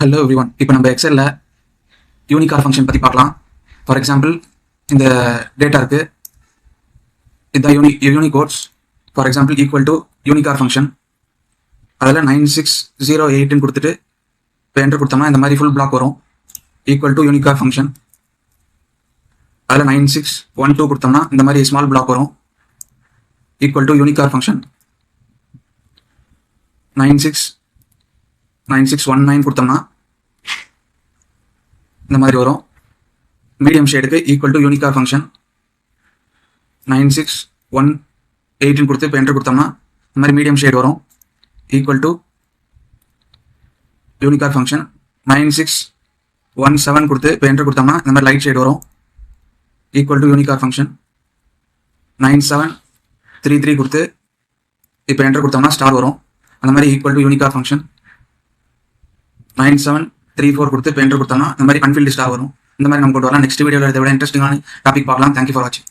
Hello every one. இப்போ நம்ம எக்ஸலில் யூனிகார் function பற்றி பார்க்கலாம். ஃபார் எக்ஸாம்பிள், இந்த டேட்டா இருக்குது, இதுதான் unicodes. For example equal to unichar function. அதில் 9608 கொடுத்துட்டு இப்போ என்டர் கொடுத்தோம்னா இந்த மாதிரி ஃபுல் பிளாக் வரும். Equal to unichar function. அதில் 9612 கொடுத்தோம்னா இந்த மாதிரி ஸ்மால் பிளாக் வரும். Equal to unichar function. 9619 கொடுத்தோம்னா இந்த மாதிரி வரும். மீடியம் ஷேடுக்கு ஈக்குவல் டு யூனிகார் ஃபங்க்ஷன். 9618 கொடுத்து இப்போ என்டர் கொடுத்தோம்னா இந்த மாதிரி மீடியம் ஷேடு வரும். Equal to unichar function. 9617 கொடுத்து இப்போ என்டர் கொடுத்தோம்னா இந்த மாதிரி லைட் ஷேடு வரும். Equal to unichar function. 9733 கொடுத்து இப்போ என்டர் கொடுத்தோம்னா ஸ்டார் வரும். அந்த மாதிரி ஈக்குவல் டு யூனிகார் ஃபங்க்ஷன். 9734 கொடுத்து இப்போ என்டர் கொடுத்தோம்னா இந்த மாதிரி அன்ஃபில்டு ஸ்டார் வரும். இந்த மாதிரி நம்ம கொண்டு வரலாம். நெக்ஸ்ட் வீடியோவில் இதை விட இன்ட்ரெஸ்டிங்கான டாபிக் பார்க்கலாம். தேங்க்யூ ஃபார் வாட்சிங்.